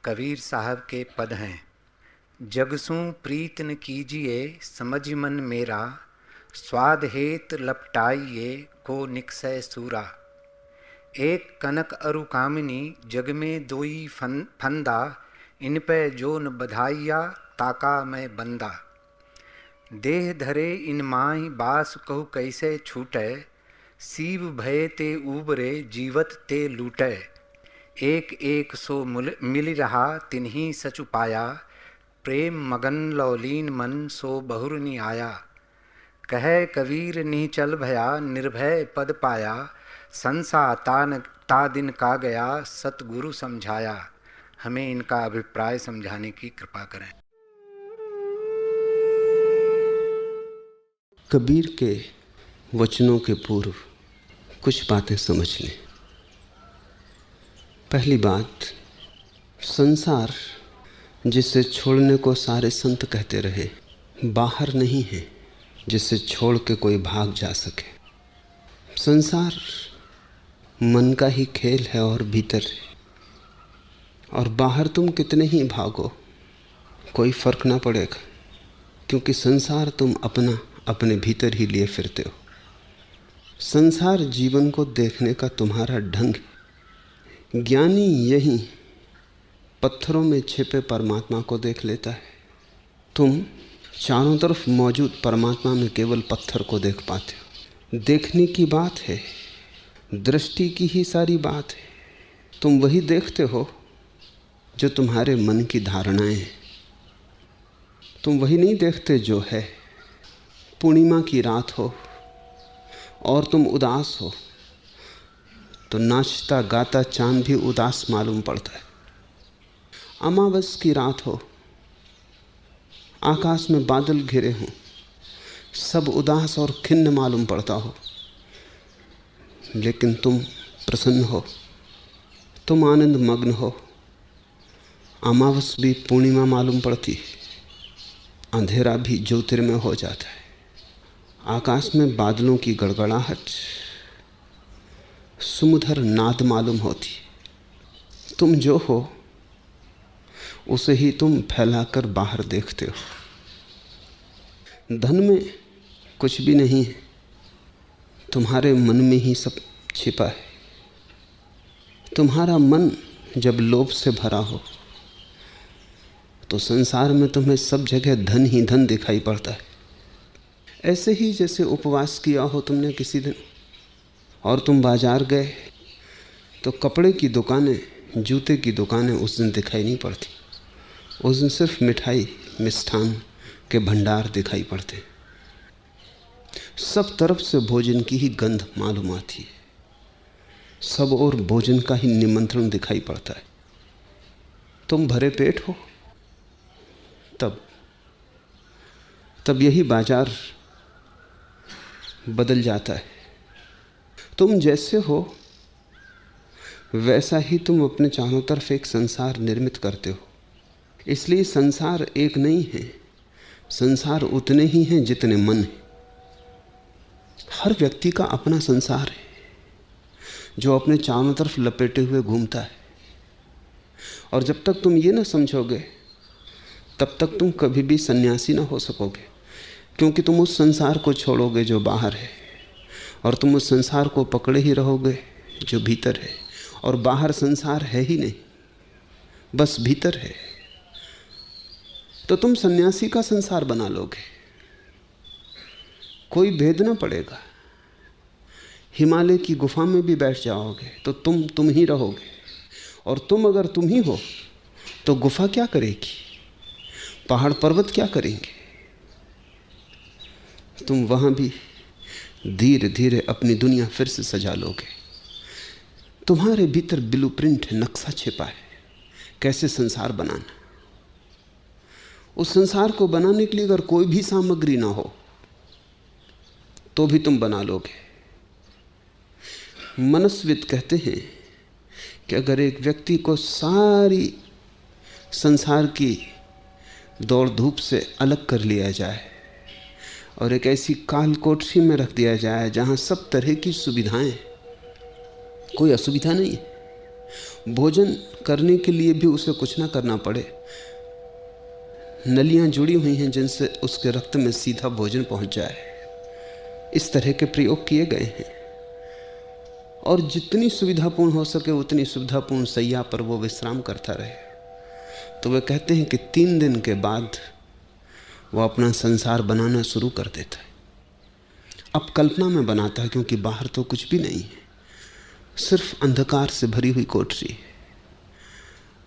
कबीर साहब के पद हैं। जगसूं प्रीत न कीजिए समझ मन मेरा, स्वाद हेत लपटाइए को निकसय सूरा। एक कनक अरु कामिनी जग में दोई फंदा, इन पे जो न बधाइया ताका मैं बंदा। देह धरे इन माही बास कहु कैसे छूटे, सीव भय ते उबरे जीवत ते लूटे। एक एक सो मिल रहा तिन्ही सचु पाया, प्रेम मगन लौलीन मन सो बहुर नि आया। कहे कबीर निचल भया निर्भय पद पाया, संसा ता दिन का गया सतगुरु समझाया। हमें इनका अभिप्राय समझाने की कृपा करें। कबीर के वचनों के पूर्व कुछ बातें समझ लें। पहली बात, संसार जिसे छोड़ने को सारे संत कहते रहे, बाहर नहीं है जिसे छोड़ के कोई भाग जा सके। संसार मन का ही खेल है और भीतर है, और बाहर तुम कितने ही भागो कोई फर्क ना पड़ेगा, क्योंकि संसार तुम अपने भीतर ही लिए फिरते हो। संसार जीवन को देखने का तुम्हारा ढंग। ज्ञानी यही पत्थरों में छिपे परमात्मा को देख लेता है। तुम चारों तरफ मौजूद परमात्मा में केवल पत्थर को देख पाते हो। देखने की बात है, दृष्टि की ही सारी बात है। तुम वही देखते हो जो तुम्हारे मन की धारणाएं हैं। तुम वही नहीं देखते जो है। पूर्णिमा की रात हो और तुम उदास हो तो नाचता गाता चांद भी उदास मालूम पड़ता है। अमावस की रात हो, आकाश में बादल घिरे हों, सब उदास और खिन्न मालूम पड़ता हो, लेकिन तुम प्रसन्न हो, तुम आनंद मग्न हो। अमावस भी पूर्णिमा मालूम पड़ती, अंधेरा भी ज्योतिर्मय हो जाता है। आकाश में बादलों की गड़गड़ाहट सुमधुर नाद मालूम होती। तुम जो हो उसे ही तुम फैलाकर बाहर देखते हो। धन में कुछ भी नहीं है, तुम्हारे मन में ही सब छिपा है। तुम्हारा मन जब लोभ से भरा हो तो संसार में तुम्हें सब जगह धन ही धन दिखाई पड़ता है। ऐसे ही जैसे उपवास किया हो तुमने किसी दिन और तुम बाजार गए तो कपड़े की दुकानें, जूते की दुकानें उस दिन दिखाई नहीं पड़ती। उस दिन सिर्फ मिठाई मिष्ठान के भंडार दिखाई पड़ते। सब तरफ से भोजन की ही गंध मालूम आती है, सब और भोजन का ही निमंत्रण दिखाई पड़ता है। तुम भरे पेट हो तब यही बाजार बदल जाता है। तुम जैसे हो वैसा ही तुम अपने चारों तरफ एक संसार निर्मित करते हो। इसलिए संसार एक नहीं है, संसार उतने ही हैं जितने मन हैं। हर व्यक्ति का अपना संसार है जो अपने चारों तरफ लपेटे हुए घूमता है। और जब तक तुम ये ना समझोगे तब तक तुम कभी भी सन्यासी ना हो सकोगे, क्योंकि तुम उस संसार को छोड़ोगे जो बाहर है और तुम उस संसार को पकड़े ही रहोगे जो भीतर है। और बाहर संसार है ही नहीं, बस भीतर है। तो तुम सन्यासी का संसार बना लोगे, कोई भेद ना पड़ेगा। हिमालय की गुफा में भी बैठ जाओगे तो तुम ही रहोगे। और तुम अगर तुम ही हो तो गुफा क्या करेगी, पहाड़ पर्वत क्या करेंगे। तुम वहां भी धीरे धीरे अपनी दुनिया फिर से सजा लोगे। तुम्हारे भीतर ब्लूप्रिंट है, नक्शा छिपा है कैसे संसार बनाना। उस संसार को बनाने के लिए अगर कोई भी सामग्री ना हो तो भी तुम बना लोगे। मनस्विद कहते हैं कि अगर एक व्यक्ति को सारी संसार की दौड़ धूप से अलग कर लिया जाए और एक ऐसी काल कोठरी में रख दिया जाए जहां सब तरह की सुविधाएं, कोई असुविधा नहीं है, भोजन करने के लिए भी उसे कुछ ना करना पड़े। नलियां जुड़ी हुई हैं जिनसे उसके रक्त में सीधा भोजन पहुंच जाए। इस तरह के प्रयोग किए गए हैं। और जितनी सुविधापूर्ण हो सके उतनी सुविधापूर्ण सैया पर वो विश्राम करता रहे। तो वे कहते हैं कि 3 दिन के बाद वो अपना संसार बनाना शुरू कर देता है। अब कल्पना में बनाता है, क्योंकि बाहर तो कुछ भी नहीं है, सिर्फ अंधकार से भरी हुई कोठरी है।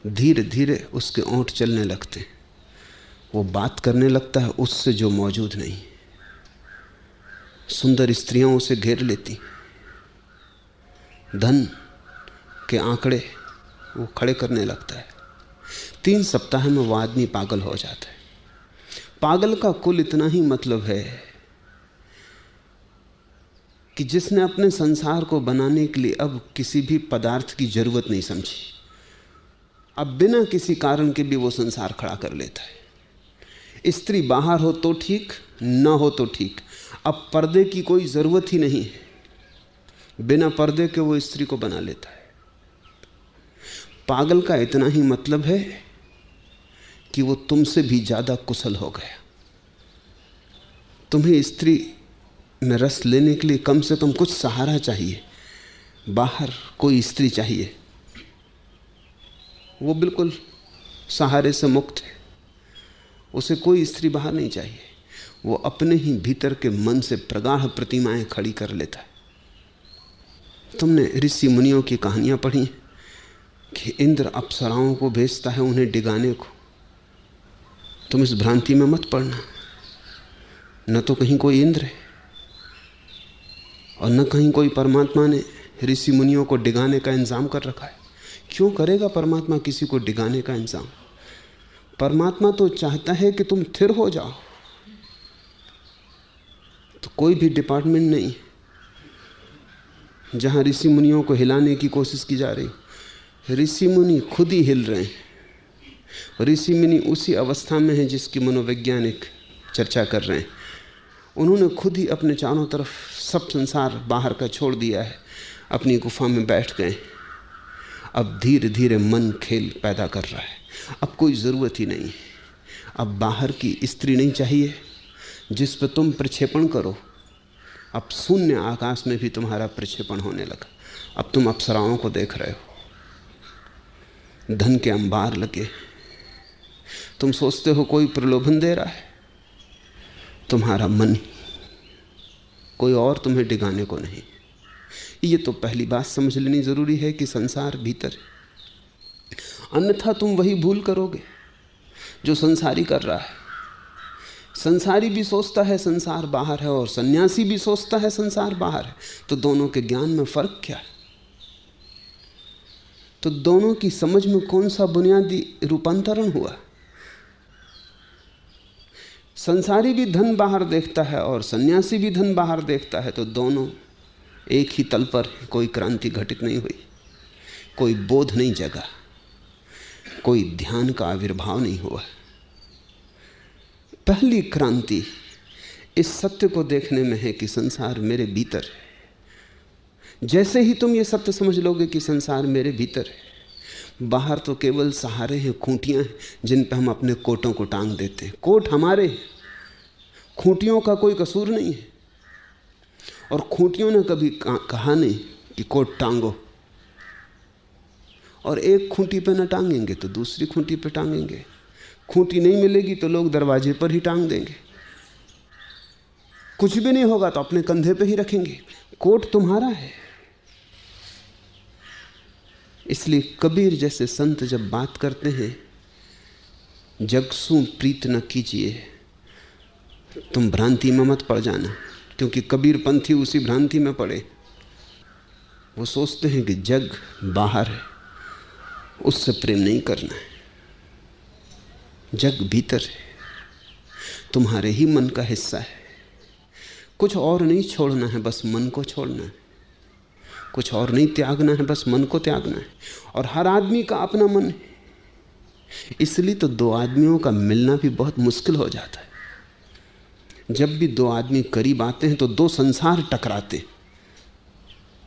धीरे धीरे उसके ओंठ चलने लगते हैं। वो बात करने लगता है उससे जो मौजूद नहीं। सुंदर स्त्रियां उसे घेर लेती। धन के आंकड़े वो खड़े करने लगता है। 3 सप्ताह में वो आदमी पागल हो जाता है। पागल का कुल इतना ही मतलब है कि जिसने अपने संसार को बनाने के लिए अब किसी भी पदार्थ की जरूरत नहीं समझी। अब बिना किसी कारण के भी वो संसार खड़ा कर लेता है। स्त्री बाहर हो तो ठीक, ना हो तो ठीक। अब पर्दे की कोई जरूरत ही नहीं है। बिना पर्दे के वो स्त्री को बना लेता है। पागल का इतना ही मतलब है कि वो तुमसे भी ज्यादा कुशल हो गया। तुम्हें स्त्री में रस लेने के लिए कम से कम कुछ सहारा चाहिए। बाहर कोई स्त्री चाहिए। वो बिल्कुल सहारे से मुक्त है। उसे कोई स्त्री बाहर नहीं चाहिए। वो अपने ही भीतर के मन से प्रगाढ़ प्रतिमाएं खड़ी कर लेता है। तुमने ऋषि मुनियों की कहानियां पढ़ी कि इंद्र अप्सराओं को भेजता है उन्हें डिगाने को। तुम इस भ्रांति में मत पड़ना। न तो कहीं कोई इंद्र है और न कहीं कोई परमात्मा ने ऋषि मुनियों को डिगाने का इंतजाम कर रखा है। क्यों करेगा परमात्मा किसी को डिगाने का इंतजाम? परमात्मा तो चाहता है कि तुम थिर हो जाओ। तो कोई भी डिपार्टमेंट नहीं जहां ऋषि मुनियों को हिलाने की कोशिश की जा रही। ऋषि मुनि खुद ही हिल रहे हैं। ऋषि मुनि उसी अवस्था में है जिसकी मनोवैज्ञानिक चर्चा कर रहे हैं। उन्होंने खुद ही अपने चारों तरफ सब संसार बाहर का छोड़ दिया है। अपनी गुफा में बैठ गए। अब धीरे धीरे मन खेल पैदा कर रहा है। अब कोई ज़रूरत ही नहीं। अब बाहर की स्त्री नहीं चाहिए जिस पर तुम प्रक्षेपण करो। अब शून्य आकाश में भी तुम्हारा प्रक्षेपण होने लगा। अब तुम अप्सराओं को देख रहे हो। धन के अंबार लगे। तुम सोचते हो कोई प्रलोभन दे रहा है। तुम्हारा मन, कोई और तुम्हें डिगाने को नहीं। ये तो पहली बात समझ लेनी जरूरी है कि संसार भीतर है। अन्यथा तुम वही भूल करोगे जो संसारी कर रहा है। संसारी भी सोचता है संसार बाहर है और सन्यासी भी सोचता है संसार बाहर है। तो दोनों के ज्ञान में फर्क क्या है? तो दोनों की समझ में कौन सा बुनियादी रूपांतरण हुआ? संसारी भी धन बाहर देखता है और सन्यासी भी धन बाहर देखता है। तो दोनों एक ही तल पर। कोई क्रांति घटित नहीं हुई, कोई बोध नहीं जगा, कोई ध्यान का आविर्भाव नहीं हुआ। पहली क्रांति इस सत्य को देखने में है कि संसार मेरे भीतर है। जैसे ही तुम ये सत्य समझ लोगे कि संसार मेरे भीतर है, बाहर तो केवल सहारे हैं, खूंटियां हैं जिन पर हम अपने कोटों को टांग देते हैं। कोट हमारे हैं, खूंटियों का कोई कसूर नहीं है। और खूंटियों ने कभी कहा नहीं कि कोट टांगो। और एक खूंटी पे न टांगेंगे तो दूसरी खूंटी पे टांगेंगे। खूंटी नहीं मिलेगी तो लोग दरवाजे पर ही टांग देंगे। कुछ भी नहीं होगा तो अपने कंधे पे ही रखेंगे। कोट तुम्हारा है। इसलिए कबीर जैसे संत जब बात करते हैं, जगसु प्रीत न कीजिए, तुम भ्रांति में मत पड़ जाना। क्योंकि कबीर पंथी उसी भ्रांति में पड़े। वो सोचते हैं कि जग बाहर है, उससे प्रेम नहीं करना है। जग भीतर है, तुम्हारे ही मन का हिस्सा है। कुछ और नहीं छोड़ना है, बस मन को छोड़ना है। कुछ और नहीं त्यागना है, बस मन को त्यागना है। और हर आदमी का अपना मन है। इसलिए तो 2 आदमियों का मिलना भी बहुत मुश्किल हो जाता है। जब भी 2 आदमी करीब आते हैं तो 2 संसार टकराते।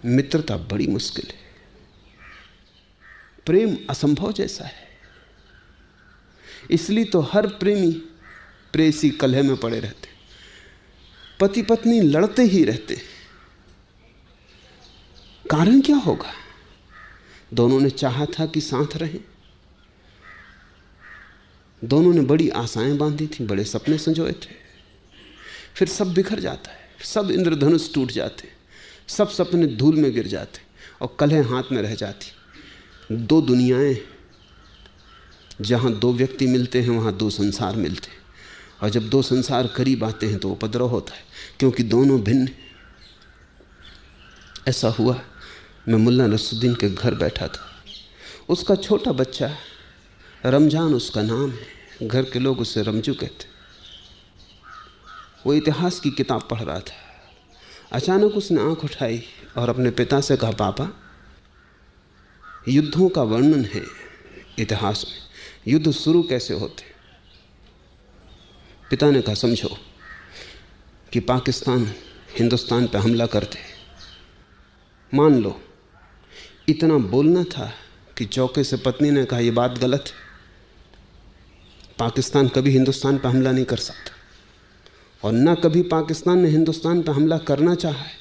मित्रता बड़ी मुश्किल है। प्रेम असंभव जैसा है। इसलिए तो हर प्रेमी प्रेयसी कलह में पड़े रहते, पति पत्नी लड़ते ही रहते। कारण क्या होगा? दोनों ने चाहा था कि साथ रहें, दोनों ने बड़ी आशाएं बांधी थी, बड़े सपने संजोए थे, फिर सब बिखर जाता है, सब इंद्रधनुष टूट जाते, सब सपने धूल में गिर जाते और कलह हाथ में रह जाती। दो दुनियाएं, जहां दो व्यक्ति मिलते हैं वहां दो संसार मिलते हैं, और जब दो संसार करीब आते हैं तो उपद्रव होता है, क्योंकि दोनों भिन्न। ऐसा हुआ, मैं मुल्ला नसरुद्दीन के घर बैठा था, उसका छोटा बच्चा, रमजान उसका नाम है, घर के लोग उसे रमजू कहते, वो इतिहास की किताब पढ़ रहा था। अचानक उसने आंख उठाई और अपने पिता से कहा, पापा युद्धों का वर्णन है इतिहास में, युद्ध शुरू कैसे होते? पिता ने कहा, समझो कि पाकिस्तान हिंदुस्तान पर हमला करते, मान लो इतना बोलना था कि चौके से पत्नी ने कहा, यह बात गलत है, पाकिस्तान कभी हिंदुस्तान पर हमला नहीं कर सकता, और न कभी पाकिस्तान ने हिंदुस्तान पर हमला करना चाहा है।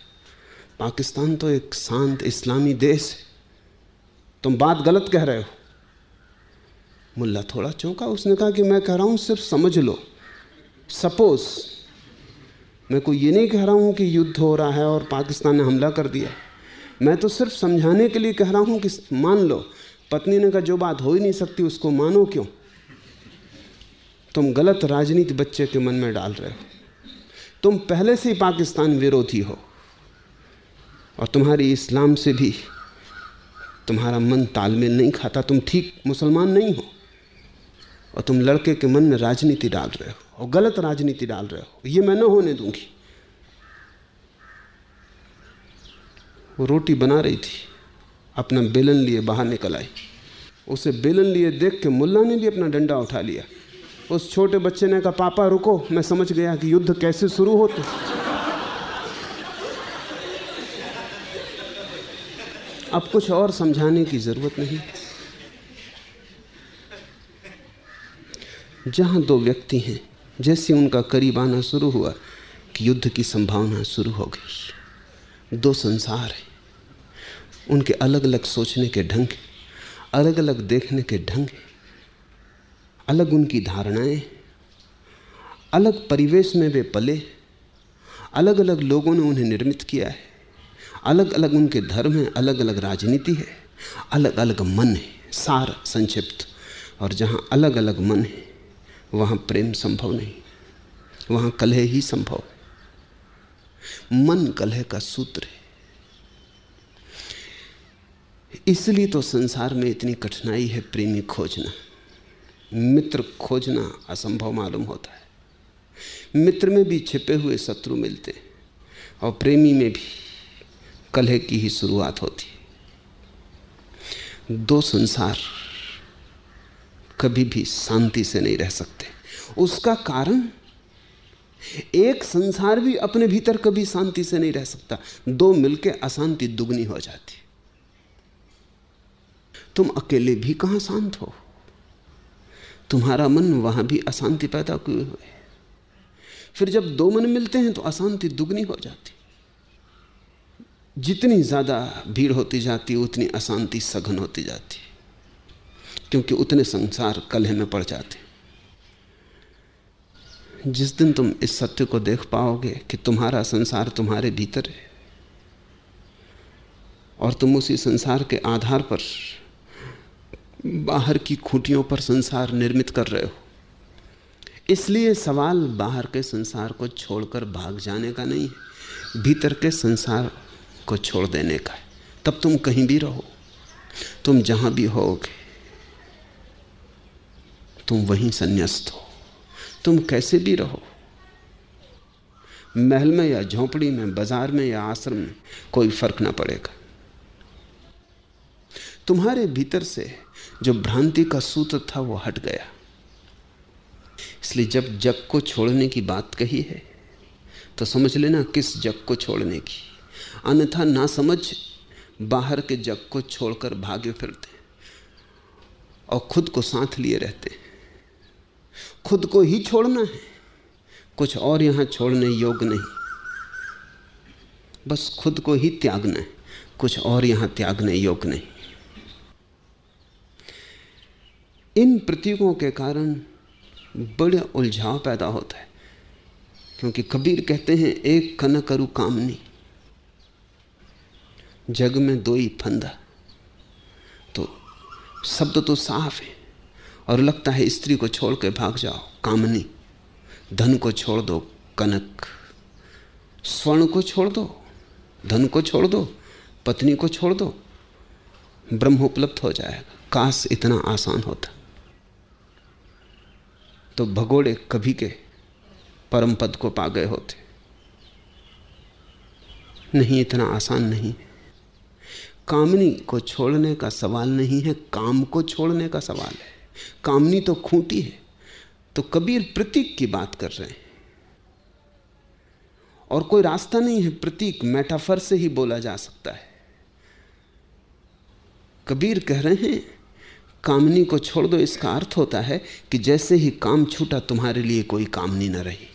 पाकिस्तान तो एक शांत इस्लामी देश है, तुम बात गलत कह रहे हो। मुल्ला थोड़ा चौंका, उसने कहा कि मैं कह रहा हूं सिर्फ समझ लो, सपोज, मैं कोई ये नहीं कह रहा हूं कि युद्ध हो रहा है और पाकिस्तान ने हमला कर दिया, मैं तो सिर्फ समझाने के लिए कह रहा हूं कि मान लो। पत्नी ने कहा, जो बात हो ही नहीं सकती उसको मानो क्यों? तुम गलत राजनीति बच्चे के मन में डाल रहे हो, तुम पहले से ही पाकिस्तान विरोधी हो, और तुम्हारी इस्लाम से भी तुम्हारा मन तालमेल नहीं खाता, तुम ठीक मुसलमान नहीं हो, और तुम लड़के के मन में राजनीति डाल रहे हो, और गलत राजनीति डाल रहे हो, ये मैं न होने दूंगी। वो रोटी बना रही थी, अपना बेलन लिए बाहर निकल आई, उसे बेलन लिए देख के मुल्ला ने भी अपना डंडा उठा लिया। उस छोटे बच्चे ने कहा, पापा रुको, मैं समझ गया कि युद्ध कैसे शुरू होते। अब कुछ और समझाने की जरूरत नहीं। जहां दो व्यक्ति हैं, जैसे उनका करीब आना शुरू हुआ कि युद्ध की संभावना शुरू हो गई। दो संसार हैं, उनके अलग अलग सोचने के ढंग, अलग अलग देखने के ढंग, अलग उनकी धारणाएं, अलग परिवेश में वे पले, अलग अलग लोगों ने उन्हें निर्मित किया है, अलग अलग उनके धर्म हैं, अलग अलग राजनीति है, अलग अलग मन है, सार संक्षिप्त। और जहाँ अलग अलग मन है वहाँ प्रेम संभव नहीं, वहाँ कलह ही संभव है। मन कलह का सूत्र है। इसलिए तो संसार में इतनी कठिनाई है प्रेमी खोजना। मित्र खोजना असंभव मालूम होता है। मित्र में भी छिपे हुए शत्रु मिलते हैं, और प्रेमी में भी कलह की ही शुरुआत होती है। दो संसार कभी भी शांति से नहीं रह सकते। उसका कारण, एक संसार भी अपने भीतर कभी शांति से नहीं रह सकता। दो मिलके अशांति दुगनी हो जाती। तुम अकेले भी कहां शांत हो, तुम्हारा मन वहां भी अशांति पैदा किए हुए। फिर जब दो मन मिलते हैं तो अशांति दुगनी हो जाती। जितनी ज्यादा भीड़ होती जाती उतनी अशांति सघन होती जाती, क्योंकि उतने संसार कलह में पड़ जाते। जिस दिन तुम इस सत्य को देख पाओगे कि तुम्हारा संसार तुम्हारे भीतर है और तुम उसी संसार के आधार पर बाहर की खूंटियों पर संसार निर्मित कर रहे हो, इसलिए सवाल बाहर के संसार को छोड़कर भाग जाने का नहीं है, भीतर के संसार को छोड़ देने का है। तब तुम कहीं भी रहो, तुम जहां भी होगे तुम वहीं संन्यास्त हो। तुम कैसे भी रहो, महल में या झोंपड़ी में, बाजार में या आश्रम में, कोई फर्क ना पड़ेगा। तुम्हारे भीतर से जो भ्रांति का सूत्र था वो हट गया। इसलिए जब जग को छोड़ने की बात कही है तो समझ लेना किस जग को छोड़ने की, अन्यथा ना समझ बाहर के जग को छोड़कर भागे फिरते। और खुद को साथ लिए रहते हैं। खुद को ही छोड़ना है, कुछ और यहां छोड़ने योग्य नहीं। बस खुद को ही त्यागना है, कुछ और यहां त्यागने योग्य नहीं। इन प्रतीकों के कारण बड़ा उलझाव पैदा होता है, क्योंकि कबीर कहते हैं एक कन करु कामनी, जग में दो ही फंदा। तो शब्द तो साफ है और लगता है स्त्री को छोड़ के भाग जाओ कामनी, धन को छोड़ दो कनक, स्वर्ण को छोड़ दो, धन को छोड़ दो, पत्नी को छोड़ दो, ब्रह्म उपलब्ध हो जाएगा। काश इतना आसान होता तो भगोड़े कभी के परम पद को पा गए होते। नहीं, इतना आसान नहीं। कामनी को छोड़ने का सवाल नहीं है, काम को छोड़ने का सवाल है। कामनी तो खूंटी है। तो कबीर प्रतीक की बात कर रहे हैं और कोई रास्ता नहीं है। प्रतीक मेटाफर से ही बोला जा सकता है। कबीर कह रहे हैं कामनी को छोड़ दो। इसका अर्थ होता है कि जैसे ही काम छूटा तुम्हारे लिए कोई कामनी न रही।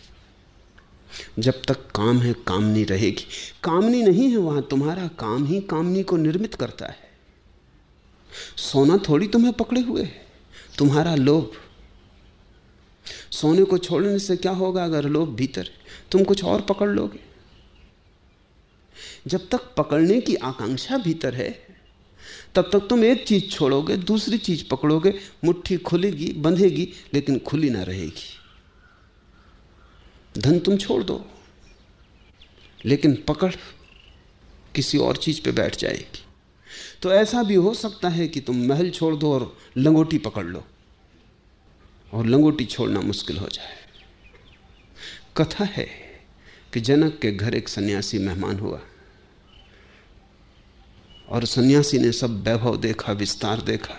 जब तक काम है कामनी रहेगी। कामनी नहीं है वहां, तुम्हारा काम ही कामनी को निर्मित करता है। सोना थोड़ी तुम्हें पकड़े हुए है, तुम्हारा लोभ। सोने को छोड़ने से क्या होगा? अगर लोभ भीतर है तुम कुछ और पकड़ लोगे। जब तक पकड़ने की आकांक्षा भीतर है तब तक तुम एक चीज छोड़ोगे, दूसरी चीज पकड़ोगे। मुट्ठी खुलेगी, बंधेगी, लेकिन खुली ना रहेगी। धन तुम छोड़ दो, लेकिन पकड़ किसी और चीज पे बैठ जाएगी। तो ऐसा भी हो सकता है कि तुम महल छोड़ दो और लंगोटी पकड़ लो, और लंगोटी छोड़ना मुश्किल हो जाए। कथा है कि जनक के घर एक सन्यासी मेहमान हुआ और सन्यासी ने सब वैभव देखा, विस्तार देखा,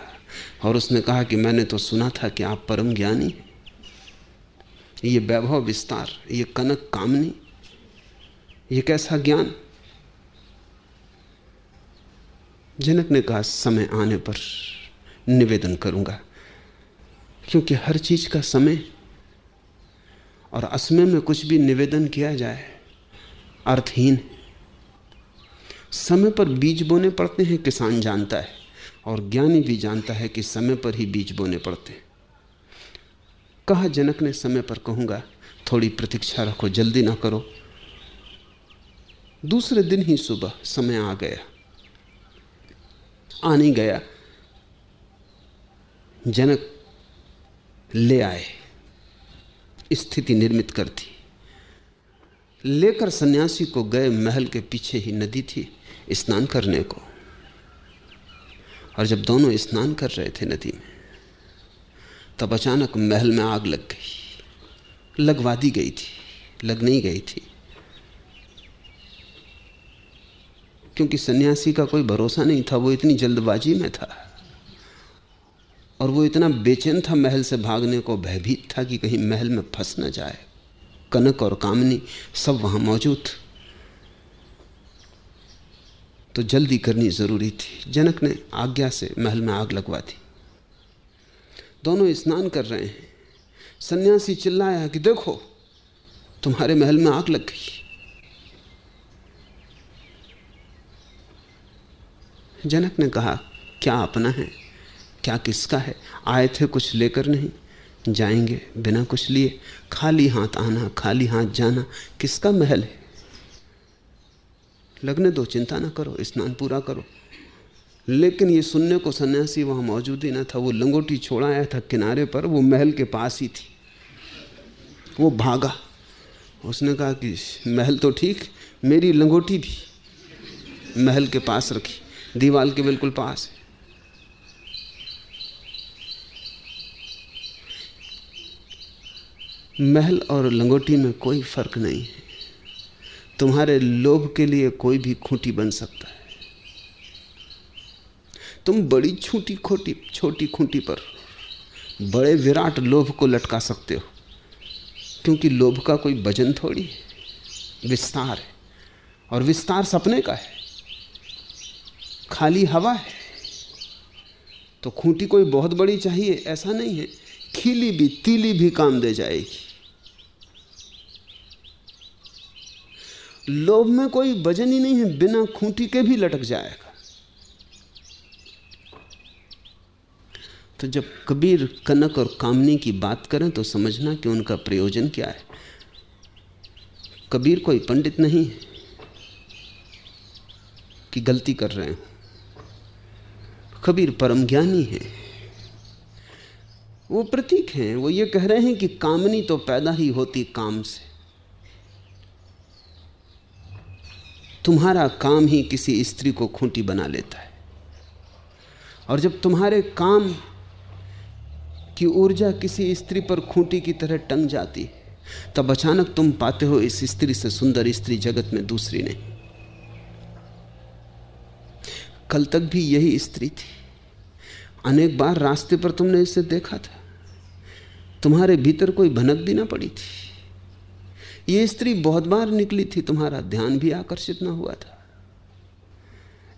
और उसने कहा कि मैंने तो सुना था कि आप परम ज्ञानी हैं। ये वैभव विस्तार, ये कनक कामनी, ये कैसा ज्ञान? जनक ने कहा समय आने पर निवेदन करूंगा, क्योंकि हर चीज का समय, और असमय में कुछ भी निवेदन किया जाए अर्थहीन। समय पर बीज बोने पड़ते हैं, किसान जानता है, और ज्ञानी भी जानता है कि समय पर ही बीज बोने पड़ते हैं। कहा जनक ने समय पर कहूंगा, थोड़ी प्रतीक्षा रखो, जल्दी ना करो। दूसरे दिन ही सुबह समय आ गया। आ नहीं गया, जनक ले आए, स्थिति निर्मित कर दी। लेकर सन्यासी को गए। महल के पीछे ही नदी थी स्नान करने को, और जब दोनों स्नान कर रहे थे नदी में, तब अचानक महल में आग लग गई। लगवा दी गई थी, लग नहीं गई थी, क्योंकि सन्यासी का कोई भरोसा नहीं था। वो इतनी जल्दबाजी में था और वो इतना बेचैन था महल से भागने को, भयभीत था कि कहीं महल में फंस न जाए। कनक और कामनी सब वहां मौजूद, तो जल्दी करनी जरूरी थी। जनक ने आज्ञा से महल में आग लगवा दी। दोनों स्नान कर रहे हैं। सन्यासी चिल्लाया कि देखो तुम्हारे महल में आग लग गई। जनक ने कहा क्या अपना है, क्या किसका है? आए थे कुछ लेकर नहीं, जाएंगे बिना कुछ लिए। खाली हाथ आना, खाली हाथ जाना, किसका महल है? लगने दो, चिंता ना करो, स्नान पूरा करो। लेकिन ये सुनने को सन्यासी वहां मौजूद ही ना था। वो लंगोटी छोड़ा आया था किनारे पर, वो महल के पास ही थी। वो भागा। उसने कहा कि महल तो ठीक, मेरी लंगोटी भी महल के पास रखी, दीवार के बिल्कुल पास है। महल और लंगोटी में कोई फर्क नहीं है। तुम्हारे लोभ के लिए कोई भी खूंटी बन सकता है। तुम बड़ी छोटी खूंटी पर बड़े विराट लोभ को लटका सकते हो, क्योंकि लोभ का कोई वजन थोड़ी है, विस्तार है, और विस्तार सपने का है, खाली हवा है। तो खूंटी कोई बहुत बड़ी चाहिए ऐसा नहीं है, खीली भी तीली भी काम दे जाएगी। लोभ में कोई वजन ही नहीं है, बिना खूंटी के भी लटक जाएगा। तो जब कबीर कनक और कामनी की बात करें तो समझना कि उनका प्रयोजन क्या है। कबीर कोई पंडित नहीं है कि गलती कर रहे हैं। कबीर परम ज्ञानी है। वो प्रतीक हैं। वो ये कह रहे हैं कि कामनी तो पैदा ही होती काम से। तुम्हारा काम ही किसी स्त्री को खूंटी बना लेता है, और जब तुम्हारे काम की ऊर्जा किसी स्त्री पर खूंटी की तरह टंग जाती है, तब अचानक तुम पाते हो इस स्त्री से सुंदर स्त्री जगत में दूसरी नहीं। कल तक भी यही स्त्री थी। अनेक बार रास्ते पर तुमने इसे देखा था, तुम्हारे भीतर कोई भनक भी ना पड़ी थी। यह स्त्री बहुत बार निकली थी, तुम्हारा ध्यान भी आकर्षित ना हुआ था।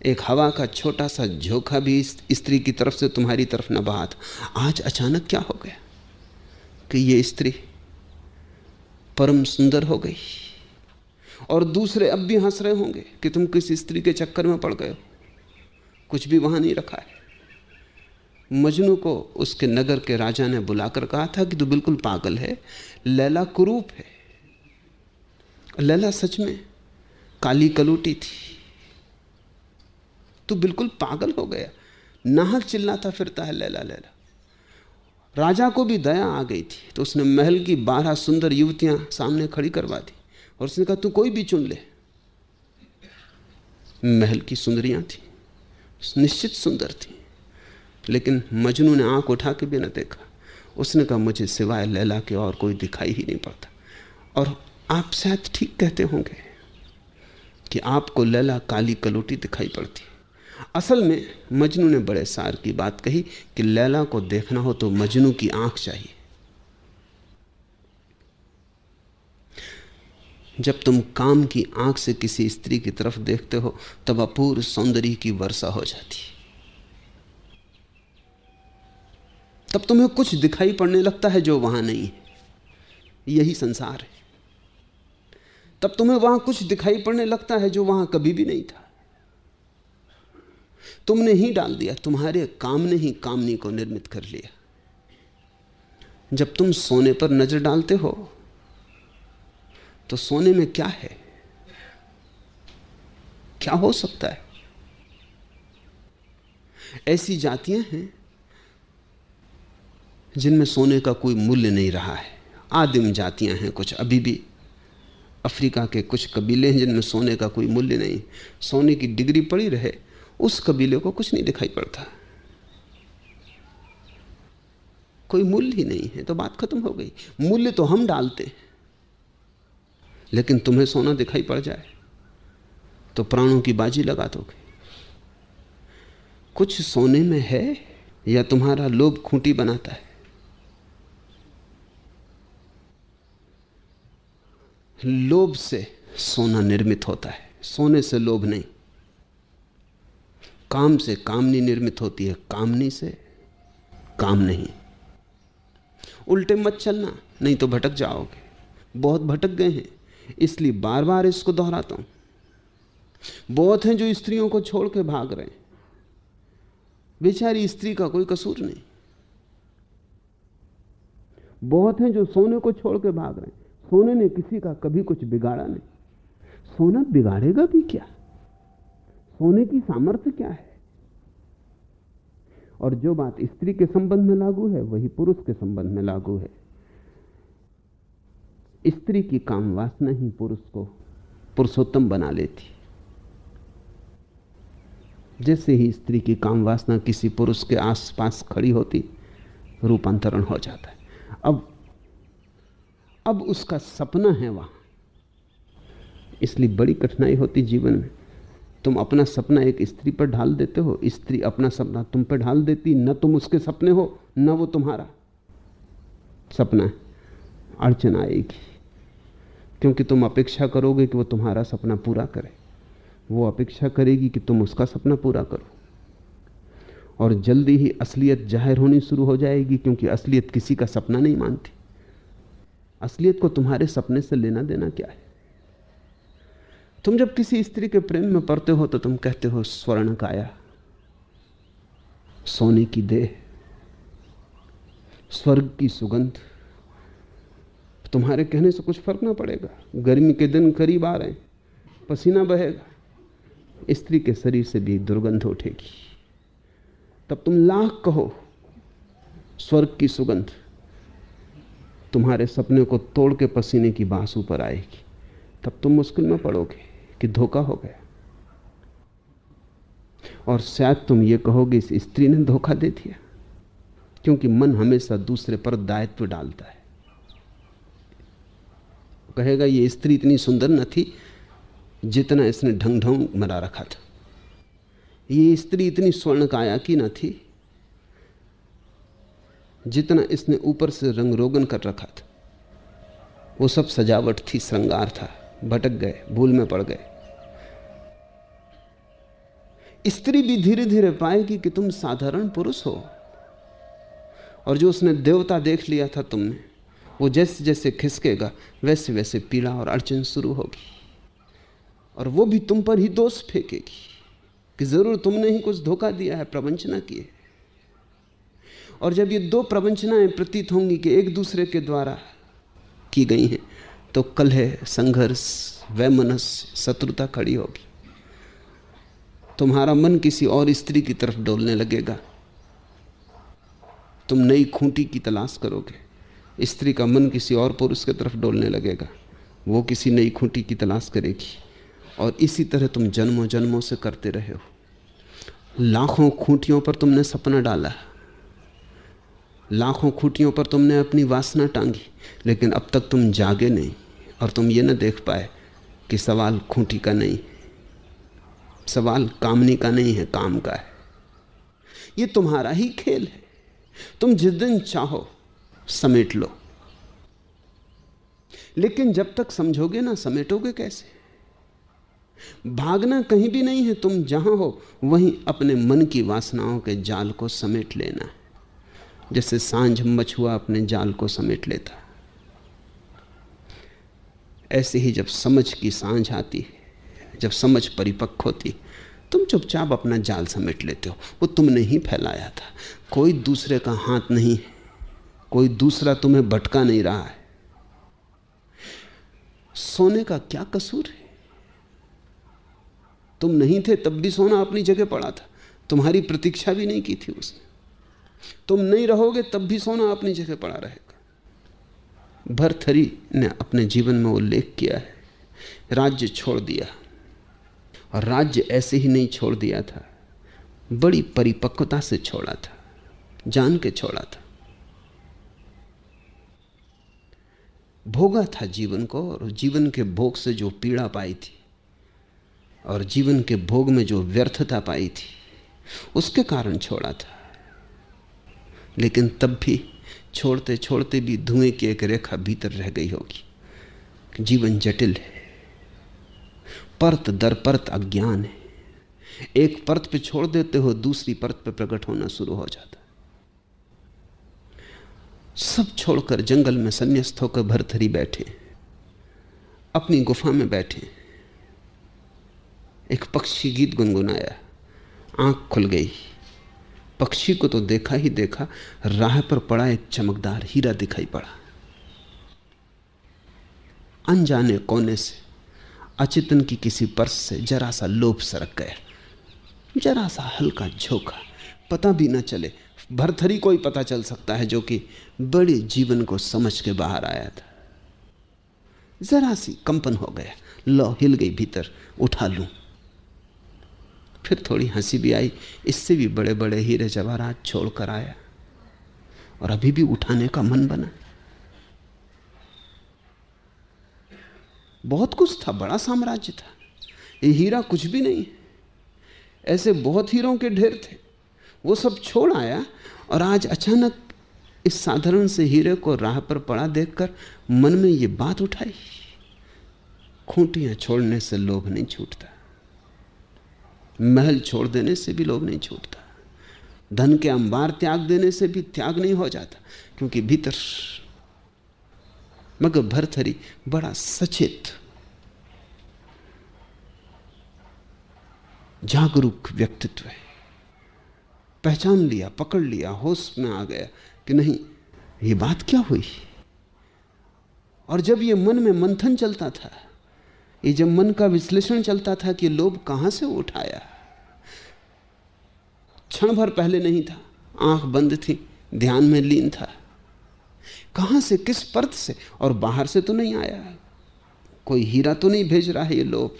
एक हवा का छोटा सा झोंका भी इस स्त्री की तरफ से तुम्हारी तरफ न बहा था। आज अचानक क्या हो गया कि ये स्त्री परम सुंदर हो गई, और दूसरे अब भी हंस रहे होंगे कि तुम किस स्त्री के चक्कर में पड़ गए हो, कुछ भी वहां नहीं रखा है। मजनू को उसके नगर के राजा ने बुलाकर कहा था कि तू बिल्कुल पागल है, लैला कुरूप है। लैला सच में काली कलूटी थी, तू बिल्कुल पागल हो गया। नाहक चिल्लाता फिरता है लैला लैला। राजा को भी दया आ गई थी, तो उसने महल की 12 सुंदर युवतियां सामने खड़ी करवा दी, और उसने कहा तू कोई भी चुन ले। महल की सुंदरियां थी, निश्चित सुंदर थी, लेकिन मजनू ने आंख उठा के भी न देखा। उसने कहा मुझे सिवाय लैला के और कोई दिखाई ही नहीं पड़ता। और आप शायद ठीक कहते होंगे कि आपको लैला काली कलूटी दिखाई पड़ती। असल में मजनू ने बड़े सार की बात कही कि लैला को देखना हो तो मजनू की आंख चाहिए। जब तुम काम की आंख से किसी स्त्री की तरफ देखते हो तब अपूर्व सौंदर्य की वर्षा हो जाती है। तब तुम्हें कुछ दिखाई पड़ने लगता है जो वहां नहीं है। यही संसार है। तब तुम्हें वहां कुछ दिखाई पड़ने लगता है जो वहां कभी भी नहीं था। तुमने ही डाल दिया, तुम्हारे काम ने ही कामनी को निर्मित कर लिया। जब तुम सोने पर नजर डालते हो तो सोने में क्या है, क्या हो सकता है? ऐसी जातियां हैं जिनमें सोने का कोई मूल्य नहीं रहा है। आदिम जातियां हैं कुछ, अभी भी अफ्रीका के कुछ कबीले हैं जिनमें सोने का कोई मूल्य नहीं। सोने की डिग्री पड़ी रहे, उस कबीले को कुछ नहीं दिखाई पड़ता, कोई मूल्य ही नहीं है, तो बात खत्म हो गई। मूल्य तो हम डालते हैं, लेकिन तुम्हें सोना दिखाई पड़ जाए तो प्राणों की बाजी लगा दोगे। कुछ सोने में है या तुम्हारा लोभ खूंटी बनाता है? लोभ से सोना निर्मित होता है, सोने से लोभ नहीं। काम से कामनी निर्मित होती है, कामनी से काम नहीं। उल्टे मत चलना, नहीं तो भटक जाओगे। बहुत भटक गए हैं, इसलिए बार बार इसको दोहराता हूं। बहुत हैं जो स्त्रियों को छोड़ के भाग रहे हैं, बेचारी स्त्री का कोई कसूर नहीं। बहुत हैं जो सोने को छोड़ के भाग रहे हैं, सोने ने किसी का कभी कुछ बिगाड़ा नहीं। सोना बिगाड़ेगा भी क्या? सोने की सामर्थ्य क्या है? और जो बात स्त्री के संबंध में लागू है वही पुरुष के संबंध में लागू है। स्त्री की काम वासना ही पुरुष को पुरुषोत्तम बना लेती। जैसे ही स्त्री की काम वासना किसी पुरुष के आसपास खड़ी होती, रूपांतरण हो जाता है। अब उसका सपना है वहां, इसलिए बड़ी कठिनाई होती जीवन में। तुम अपना सपना एक स्त्री पर ढाल देते हो, स्त्री अपना सपना तुम पर ढाल देती। न तुम उसके सपने हो, न वो तुम्हारा सपना है। अड़चन आएगी, क्योंकि तुम अपेक्षा करोगे कि वो तुम्हारा सपना पूरा करे, वो अपेक्षा करेगी कि तुम उसका सपना पूरा करो। और जल्दी ही असलियत जाहिर होनी शुरू हो जाएगी, क्योंकि असलियत किसी का सपना नहीं मानती। असलियत को तुम्हारे सपने से लेना देना क्या है? तुम जब किसी स्त्री के प्रेम में पड़ते हो तो तुम कहते हो स्वर्ण काया, सोने की देह, स्वर्ग की सुगंध। तुम्हारे कहने से कुछ फर्क ना पड़ेगा। गर्मी के दिन करीब आ रहे हैं, पसीना बहेगा, स्त्री के शरीर से भी दुर्गंध उठेगी। तब तुम लाख कहो स्वर्ग की सुगंध, तुम्हारे सपने को तोड़ के पसीने की बांस ऊपर आएगी। तब तुम मुश्किल में पड़ोगे कि धोखा हो गया। और शायद तुम ये कहोगे इस स्त्री ने धोखा दे दिया, क्योंकि मन हमेशा दूसरे पर दायित्व डालता है। कहेगा ये स्त्री इतनी सुंदर न थी जितना इसने ढंग ढंग मरा रखा था, ये स्त्री इतनी स्वर्ण काया की न थी जितना इसने ऊपर से रंग रोगन कर रखा था। वो सब सजावट थी, श्रृंगार था। भटक गए, भूल में पड़ गए। स्त्री भी धीरे धीरे पाएगी कि तुम साधारण पुरुष हो, और जो उसने देवता देख लिया था तुमने, वो जैसे जैसे खिसकेगा वैसे वैसे पीड़ा और अड़चन शुरू होगी। और वो भी तुम पर ही दोष फेंकेगी कि जरूर तुमने ही कुछ धोखा दिया है, प्रवंचना की है। और जब ये दो प्रवंचनाएं प्रतीत होंगी कि एक दूसरे के द्वारा की गई हैं, तो कलह, संघर्ष, वैमनस्य, शत्रुता खड़ी होगी। तुम्हारा मन किसी और स्त्री की तरफ डोलने लगेगा। तुम नई खूंटी की तलाश करोगे, स्त्री का मन किसी और पुरुष की तरफ डोलने लगेगा, वो किसी नई खूंटी की तलाश करेगी। और इसी तरह तुम जन्मों जन्मों से करते रहे हो। लाखों खूंटियों पर तुमने सपना डाला, लाखों खूंटियों पर तुमने अपनी वासना टांगी, लेकिन अब तक तुम जागे नहीं। और तुम ये न देख पाए कि सवाल खूंटी का नहीं, सवाल कामनी का नहीं है, काम का है। ये तुम्हारा ही खेल है। तुम जिस दिन चाहो समेट लो, लेकिन जब तक समझोगे ना, समेटोगे कैसे? भागना कहीं भी नहीं है। तुम जहां हो वहीं अपने मन की वासनाओं के जाल को समेट लेना है, जैसे सांझ मछुआ अपने जाल को समेट लेता। ऐसे ही जब समझ की सांझ आती है, जब समझ परिपक्व होती, तुम चुपचाप अपना जाल समेट लेते हो। वो तुमने ही फैलाया था, कोई दूसरे का हाथ नहीं है, कोई दूसरा तुम्हें भटका नहीं रहा है। सोने का क्या कसूर है? तुम नहीं थे तब भी सोना अपनी जगह पड़ा था, तुम्हारी प्रतीक्षा भी नहीं की थी उसने। तुम नहीं रहोगे तब भी सोना अपनी जगह पड़ा रहेगा। भर्तृहरि ने अपने जीवन में उल्लेख किया है, राज्य छोड़ दिया, और राज्य ऐसे ही नहीं छोड़ दिया था, बड़ी परिपक्वता से छोड़ा था, जान के छोड़ा था। भोगा था जीवन को, और जीवन के भोग से जो पीड़ा पाई थी और जीवन के भोग में जो व्यर्थता पाई थी, उसके कारण छोड़ा था। लेकिन तब भी छोड़ते छोड़ते भी धुएं की एक रेखा भीतर रह गई होगी। जीवन जटिल है, परत दर परत अज्ञान है। एक परत पे छोड़ देते हो, दूसरी परत पे प्रकट होना शुरू हो जाता। सब छोड़कर जंगल में संन्यास्त होकर भर्तृहरि बैठे, अपनी गुफा में बैठे। एक पक्षी गीत गुनगुनाया, आंख खुल गई। पक्षी को तो देखा ही देखा, राह पर पड़ा एक चमकदार हीरा दिखाई पड़ा। अनजाने कोने से अचेतन की किसी पर्स से जरा सा लोभ सरक गया, जरा सा हल्का झोंका, पता भी न चले। भर्तृहरि को ही पता चल सकता है, जो कि बड़े जीवन को समझ के बाहर आया था। जरा सी कंपन हो गया, लो हिल गई भीतर, उठा लूं। फिर थोड़ी हंसी भी आई, इससे भी बड़े बड़े हीरे जवाहरात छोड़कर आया, और अभी भी उठाने का मन बना। बहुत कुछ था, बड़ा साम्राज्य था, ये हीरा कुछ भी नहीं। ऐसे बहुत हीरों के ढेर थे, वो सब छोड़ आया, और आज अचानक इस साधारण से हीरे को राह पर पड़ा देखकर मन में ये बात उठाई, खूंटियां छोड़ने से लोभ नहीं छूटता, महल छोड़ देने से भी लोभ नहीं छूटता, धन के अंबार त्याग देने से भी त्याग नहीं हो जाता, क्योंकि भीतर। मगर भर्तहरि बड़ा सचेत जागरूक व्यक्तित्व है। पहचान लिया, पकड़ लिया, होश में आ गया कि नहीं, ये बात क्या हुई। और जब ये मन में मंथन चलता था, ये जब मन का विश्लेषण चलता था कि लोभ कहां से उठाया, क्षण भर पहले नहीं था, आंख बंद थी, ध्यान में लीन था, कहां से, किस परत से, और बाहर से तो नहीं आया, कोई हीरा तो नहीं भेज रहा है ये लोभ।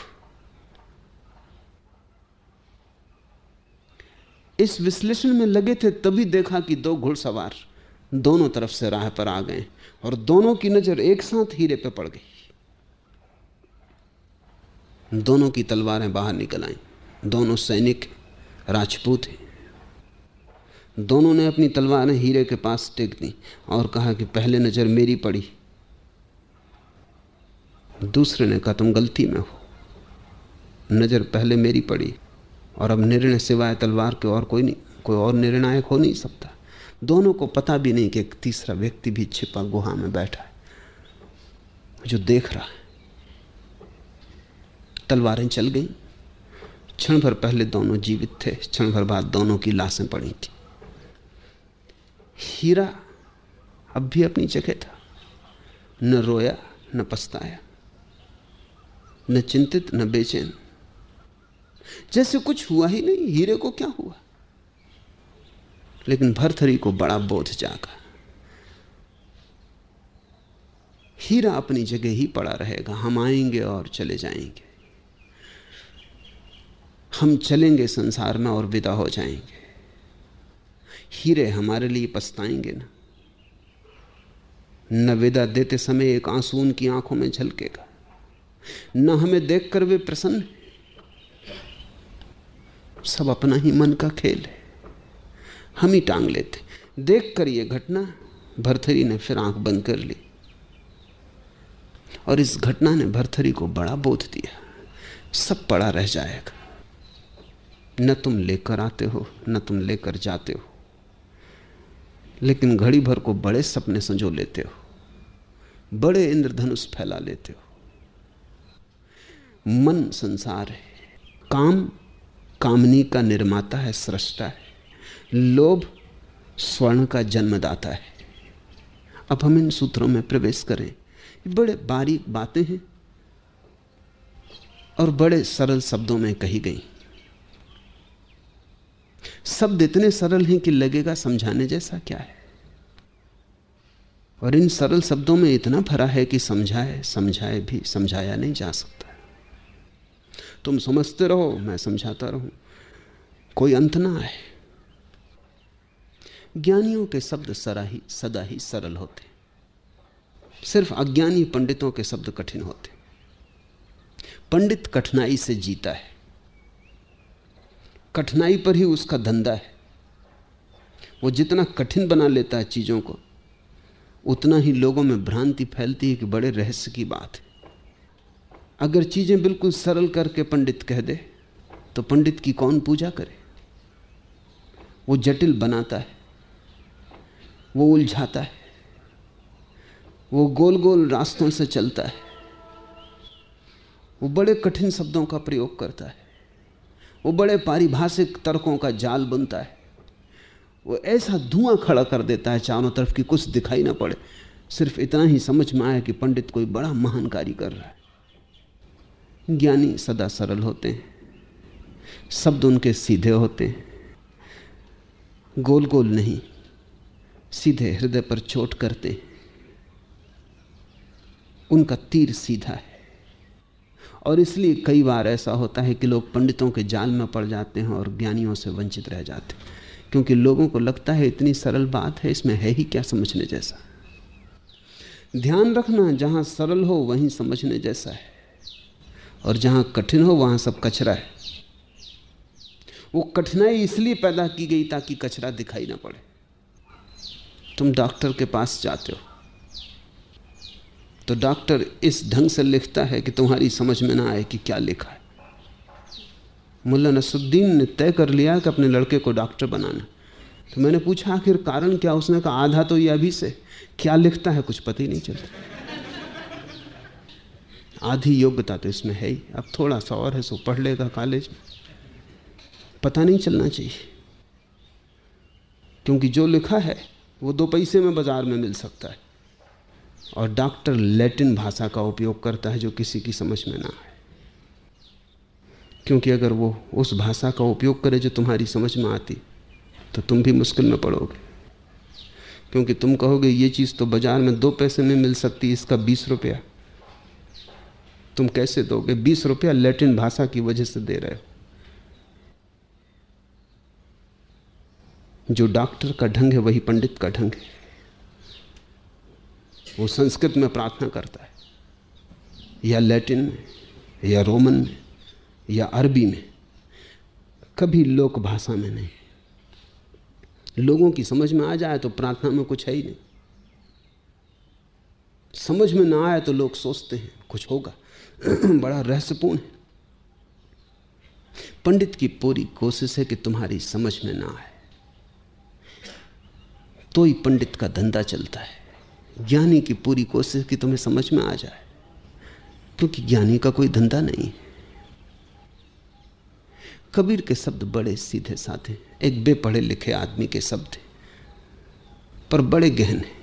इस विश्लेषण में लगे थे, तभी देखा कि दो घुड़सवार दोनों तरफ से राह पर आ गए और दोनों की नजर एक साथ हीरे पर पड़ गई। दोनों की तलवारें बाहर निकल आईं। दोनों सैनिक राजपूत हैं। दोनों ने अपनी तलवारें हीरे के पास टेक दी और कहा कि पहले नजर मेरी पड़ी। दूसरे ने कहा तुम गलती में हो, नजर पहले मेरी पड़ी और अब निर्णय सिवाय तलवार के और कोई नहीं, कोई और निर्णायक हो नहीं सकता। दोनों को पता भी नहीं कि एक तीसरा व्यक्ति भी छिपा गुहा में बैठा है जो देख रहा है। तलवारें चल गईं। क्षण भर पहले दोनों जीवित थे, क्षण भर बाद दोनों की लाशें पड़ी थी। हीरा अब भी अपनी जगह था, न रोया न पछताया, न चिंतित न बेचैन, जैसे कुछ हुआ ही नहीं। हीरे को क्या हुआ? लेकिन भर्तहरि को बड़ा बोध जागा। हीरा अपनी जगह ही पड़ा रहेगा, हम आएंगे और चले जाएंगे, हम चलेंगे संसार में और विदा हो जाएंगे। हीरे हमारे लिए पछताएंगे ना, न विदा देते समय एक आंसू उनकी आंखों में झलकेगा, न हमें देखकर वे प्रसन्न। सब अपना ही मन का खेल है, हम ही टांग लेते। देखकर ये घटना भर्तहरि ने फिर आंख बंद कर ली और इस घटना ने भर्तहरि को बड़ा बोध दिया। सब पड़ा रह जाएगा, न तुम लेकर आते हो न तुम लेकर जाते हो, लेकिन घड़ी भर को बड़े सपने संजो लेते हो, बड़े इंद्रधनुष फैला लेते हो। मन संसार है, काम कामनी का निर्माता है, सृष्टा है, लोभ स्वर्ण का जन्मदाता है। अब हम इन सूत्रों में प्रवेश करें। ये बड़े बारीक बातें हैं और बड़े सरल शब्दों में कही गई। शब्द इतने सरल हैं कि लगेगा समझाने जैसा क्या है, और इन सरल शब्दों में इतना भरा है कि समझाए समझाए भी समझाया नहीं जा सकता। तुम समझते रहो, मैं समझाता रहूं, कोई अंत ना आए। ज्ञानियों के शब्द सदा ही सरल होते, सिर्फ अज्ञानी पंडितों के शब्द कठिन होते। पंडित कठिनाई से जीता है, कठिनाई पर ही उसका धंधा है। वो जितना कठिन बना लेता है चीजों को, उतना ही लोगों में भ्रांति फैलती है कि बड़े रहस्य की बात है। अगर चीजें बिल्कुल सरल करके पंडित कह दे तो पंडित की कौन पूजा करे। वो जटिल बनाता है, वो उलझाता है, वो गोल गोल रास्तों से चलता है, वो बड़े कठिन शब्दों का प्रयोग करता है, वो बड़े पारिभाषिक तर्कों का जाल बुनता है, वो ऐसा धुआं खड़ा कर देता है चारों तरफ कि कुछ दिखाई ना पड़े, सिर्फ इतना ही समझ में आया कि पंडित कोई बड़ा महान कार्य कर रहा है। ज्ञानी सदा सरल होते हैं, शब्द उनके सीधे होते हैं, गोल गोल नहीं, सीधे हृदय पर चोट करते हैं। उनका तीर सीधा है, और इसलिए कई बार ऐसा होता है कि लोग पंडितों के जाल में पड़ जाते हैं और ज्ञानियों से वंचित रह जाते हैं, क्योंकि लोगों को लगता है इतनी सरल बात है, इसमें है ही क्या समझने जैसा। ध्यान रखना, जहां सरल हो वहीं समझने जैसा है, और जहां कठिन हो वहां सब कचरा है। वो कठिनाई इसलिए पैदा की गई ताकि कचरा दिखाई ना पड़े। तुम डॉक्टर के पास जाते हो तो डॉक्टर इस ढंग से लिखता है कि तुम्हारी समझ में ना आए कि क्या लिखा है। मुल्ला नसरुद्दीन ने तय कर लिया कि अपने लड़के को डॉक्टर बनाना, तो मैंने पूछा आखिर कारण क्या? उसने कहा आधा तो ये अभी से। क्या लिखता है कुछ पता ही नहीं चलता। आधी योग्यता तो इसमें है ही, अब थोड़ा सा और है सो पढ़ लेगा कॉलेज में, पता नहीं चलना चाहिए। क्योंकि जो लिखा है वो 2 पैसे में बाजार में मिल सकता है, और डॉक्टर लैटिन भाषा का उपयोग करता है जो किसी की समझ में ना आए। क्योंकि अगर वो उस भाषा का उपयोग करे जो तुम्हारी समझ में आती, तो तुम भी मुश्किल में पड़ोगे। क्योंकि तुम कहोगे ये चीज़ तो बाजार में 2 पैसे में मिल सकती, इसका 20 रुपया। तुम कैसे दोगे? 20 रुपया लैटिन भाषा की वजह से दे रहे हो। जो डॉक्टर का ढंग है वही पंडित का ढंग है। वो संस्कृत में प्रार्थना करता है, या लैटिन में, या रोमन में, या अरबी में, कभी लोक भाषा में नहीं। लोगों की समझ में आ जाए तो प्रार्थना में कुछ है ही नहीं। समझ में ना आए तो लोग सोचते हैं कुछ होगा। बड़ा रहस्यपूर्ण है। पंडित की पूरी कोशिश है कि तुम्हारी समझ में ना आए, तो ही पंडित का धंधा चलता है। ज्ञानी की पूरी कोशिश कि तुम्हें समझ में आ जाए, क्योंकि ज्ञानी का कोई धंधा नहीं है। कबीर के शब्द बड़े सीधे साधे, एक बेपढ़े लिखे आदमी के शब्द हैं, पर बड़े गहन हैं।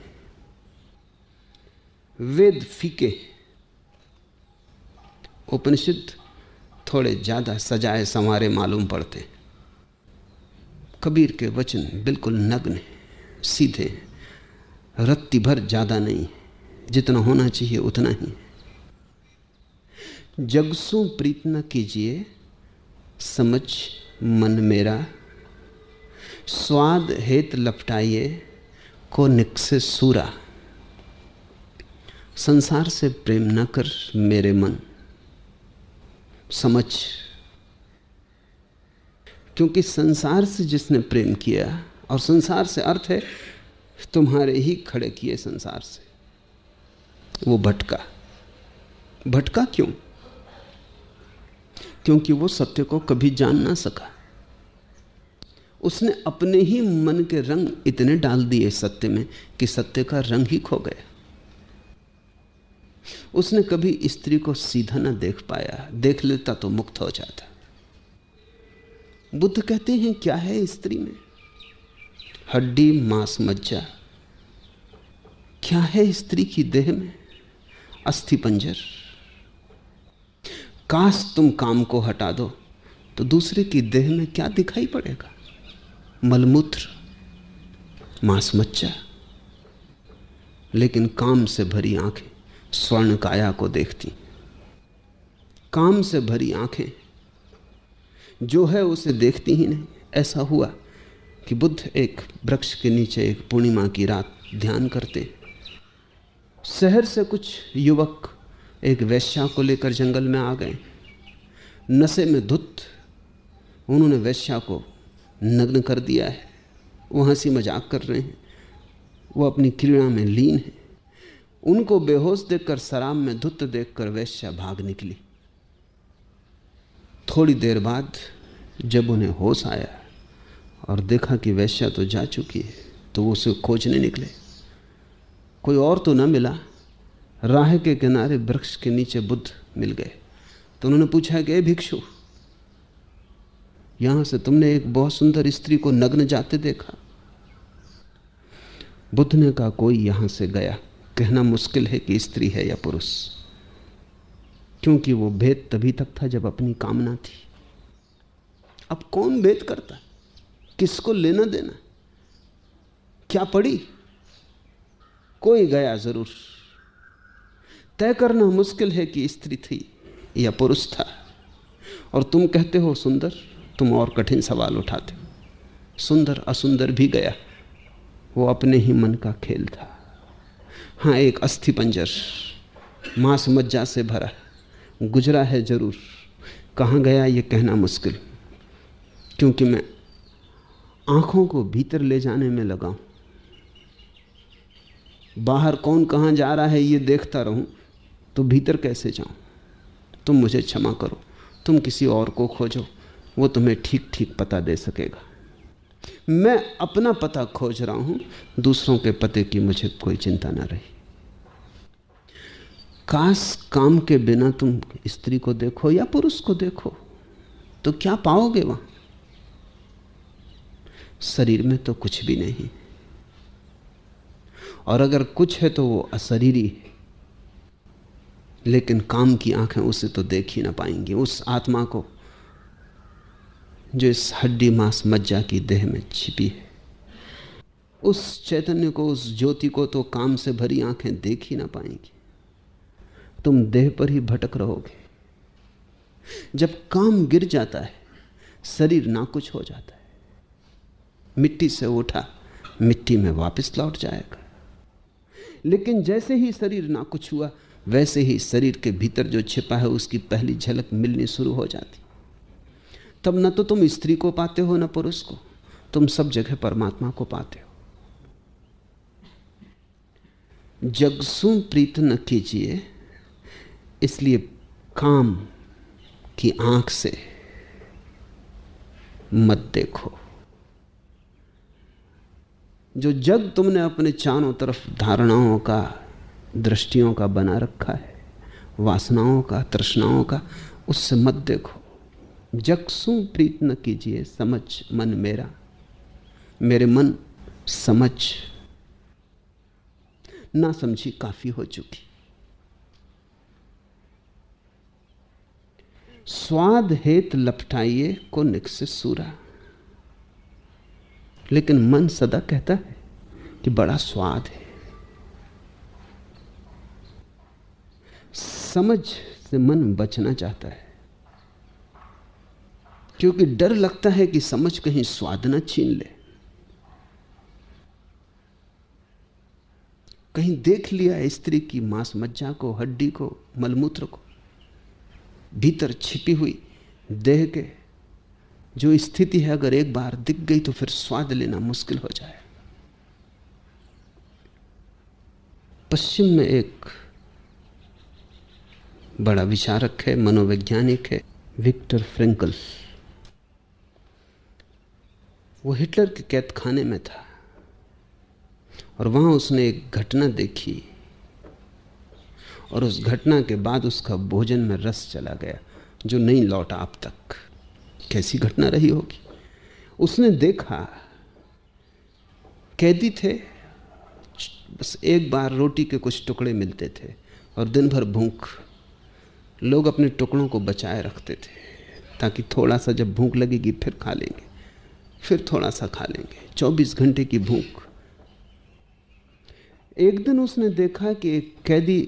वेद फीके, उपनिषद थोड़े ज्यादा सजाए संवारे मालूम पड़ते। कबीर के वचन बिल्कुल नग्न हैं, सीधे हैं, रत्ती भर ज्यादा नहीं, जितना होना चाहिए उतना ही। जगसु प्रीत न कीजिए समझ मन मेरा, स्वाद हेत लपटाइए को निकसे सूरा। संसार से प्रेम न कर मेरे मन, समझ। क्योंकि संसार से जिसने प्रेम किया, और संसार से अर्थ है तुम्हारे ही खड़े किए संसार से, वो भटका। भटका क्यों? क्योंकि वो सत्य को कभी जान ना सका। उसने अपने ही मन के रंग इतने डाल दिए सत्य में कि सत्य का रंग ही खो गया। उसने कभी स्त्री को सीधा ना देख पाया, देख लेता तो मुक्त हो जाता। बुद्ध कहते हैं क्या है स्त्री में? हड्डी मांस मज्जा। क्या है स्त्री की देह में? अस्थि पंजर। काश तुम काम को हटा दो तो दूसरे की देह में क्या दिखाई पड़ेगा? मलमूत्र, मांस मज्जा। लेकिन काम से भरी आंखें स्वर्ण काया को देखती। काम से भरी आंखें जो है उसे देखती ही नहीं। ऐसा हुआ कि बुद्ध एक वृक्ष के नीचे एक पूर्णिमा की रात ध्यान करते। शहर से कुछ युवक एक वेश्या को लेकर जंगल में आ गए। नशे में धुत उन्होंने वेश्या को नग्न कर दिया है। वो हंसी मजाक कर रहे हैं, वो अपनी क्रीड़ा में लीन है। उनको बेहोश देखकर, शराब में धुत देखकर वेश्या भाग निकली। थोड़ी देर बाद जब उन्हें होश आया और देखा कि वेश्या तो जा चुकी है, तो वो उसे खोजने निकले। कोई और तो न मिला। राह के किनारे वृक्ष के नीचे बुद्ध मिल गए। तो उन्होंने पूछा कि भिक्षु, यहां से तुमने एक बहुत सुंदर स्त्री को नग्न जाते देखा? बुद्ध ने कहा कोई यहां से गया। कहना मुश्किल है कि स्त्री है या पुरुष, क्योंकि वो भेद तभी तक था जब अपनी कामना थी। अब कौन भेद करता? किसको लेना देना? क्या पड़ी? कोई गया जरूर। तय करना मुश्किल है कि स्त्री थी या पुरुष था। और तुम कहते हो सुंदर, तुम और कठिन सवाल उठाते हो। सुंदर असुंदर भी गया, वो अपने ही मन का खेल था। हाँ, एक अस्थि पंजर मांस मज्जा से भरा गुजरा है जरूर। कहाँ गया ये कहना मुश्किल, क्योंकि मैं आंखों को भीतर ले जाने में लगा हूं। बाहर कौन कहाँ जा रहा है ये देखता रहूं तो भीतर कैसे जाऊं? तुम मुझे क्षमा करो, तुम किसी और को खोजो, वो तुम्हें ठीक ठीक पता दे सकेगा। मैं अपना पता खोज रहा हूं, दूसरों के पते की मुझे कोई चिंता ना रही। काश काम के बिना तुम स्त्री को देखो या पुरुष को देखो तो क्या पाओगे वहां? शरीर में तो कुछ भी नहीं, और अगर कुछ है तो वो अशरीरी है। लेकिन काम की आंखें उसे तो देख ही ना पाएंगी, उस आत्मा को जो इस हड्डी मांस मज्जा की देह में छिपी है। उस चैतन्य को, उस ज्योति को तो काम से भरी आंखें देख ही ना पाएंगी। तुम देह पर ही भटक रहोगे। जब काम गिर जाता है, शरीर ना कुछ हो जाता है। मिट्टी से उठा, मिट्टी में वापस लौट जाएगा। लेकिन जैसे ही शरीर ना कुछ हुआ, वैसे ही शरीर के भीतर जो छिपा है उसकी पहली झलक मिलनी शुरू हो जाती। तब न तो तुम स्त्री को पाते हो न पुरुष को, तुम सब जगह परमात्मा को पाते हो। जगसु प्रीत न कीजिए, इसलिए काम की आंख से मत देखो। जो जग तुमने अपने चारों तरफ धारणाओं का, दृष्टियों का बना रखा है, वासनाओं का, तृष्णाओं का, उससे मत देखो। जगसु प्रीत न कीजिए, समझ मन मेरा, मेरे मन समझ ना समझी काफी हो चुकी। स्वाद हेत लपटाइए को निकसे सूरा। लेकिन मन सदा कहता है कि बड़ा स्वाद है। समझ से मन बचना चाहता है, क्योंकि डर लगता है कि समझ कहीं स्वाद न छीन ले। कहीं देख लिया स्त्री की मांस मज्जा को, हड्डी को, मलमूत्र को, भीतर छिपी हुई देह के जो स्थिति है, अगर एक बार दिख गई तो फिर स्वाद लेना मुश्किल हो जाए। पश्चिम में एक बड़ा विचारक है, मनोवैज्ञानिक है, विक्टर फ्रैंकल। वो हिटलर के कैद खाने में था और वहां उसने एक घटना देखी, और उस घटना के बाद उसका भोजन में रस चला गया जो नहीं लौटा अब तक। कैसी घटना रही होगी? उसने देखा कैदी थे, बस एक बार रोटी के कुछ टुकड़े मिलते थे और दिन भर भूख। लोग अपने टुकड़ों को बचाए रखते थे ताकि थोड़ा सा जब भूख लगेगी फिर खा लेंगे, फिर थोड़ा सा खा लेंगे। 24 घंटे की भूख। एक दिन उसने देखा कि एक कैदी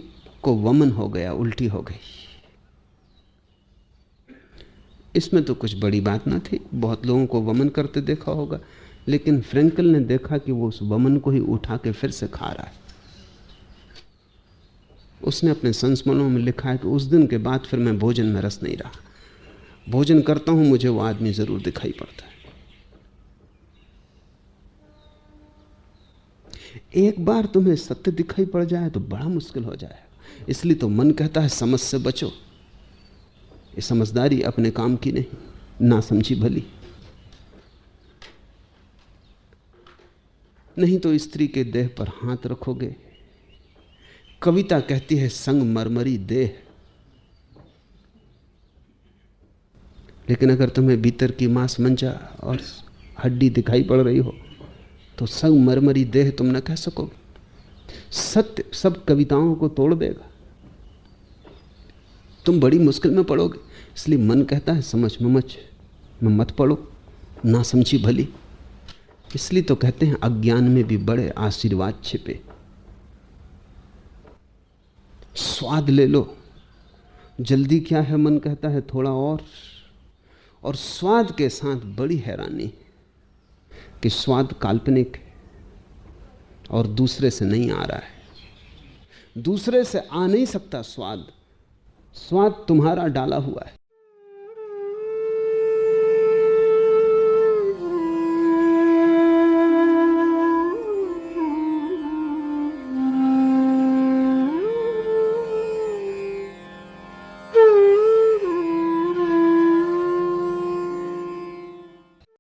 को वमन हो गया, उल्टी हो गई। इसमें तो कुछ बड़ी बात ना थी, बहुत लोगों को वमन करते देखा होगा, लेकिन फ्रैंकल ने देखा कि वो उस वमन को ही उठा के फिर से खा रहा है। उसने अपने संस्मरणों में लिखा है कि उस दिन के बाद फिर मैं भोजन में रस नहीं रहा। भोजन करता हूं, मुझे वो आदमी जरूर दिखाई पड़ता है। एक बार तुम्हें सत्य दिखाई पड़ जाए तो बड़ा मुश्किल हो जाए। इसलिए तो मन कहता है समझ से बचो। ये समझदारी अपने काम की नहीं, ना समझी भली। नहीं तो स्त्री के देह पर हाथ रखोगे। कविता कहती है संग मरमरी देह, लेकिन अगर तुम्हें भीतर की मांस मंजा और हड्डी दिखाई पड़ रही हो तो संग मरमरी देह तुम न कह सकोगे। सत्य सब कविताओं को तोड़ देगा, तुम बड़ी मुश्किल में पड़ोगे। इसलिए मन कहता है समझ में मत पड़ो, ना समझी भली। इसलिए तो कहते हैं अज्ञान में भी बड़े आशीर्वाद छिपे। स्वाद ले लो। जल्दी क्या है, मन कहता है थोड़ा और स्वाद के साथ बड़ी हैरानी कि स्वाद काल्पनिक है और दूसरे से नहीं आ रहा है। दूसरे से आ नहीं सकता स्वाद। स्वाद तुम्हारा डाला हुआ है।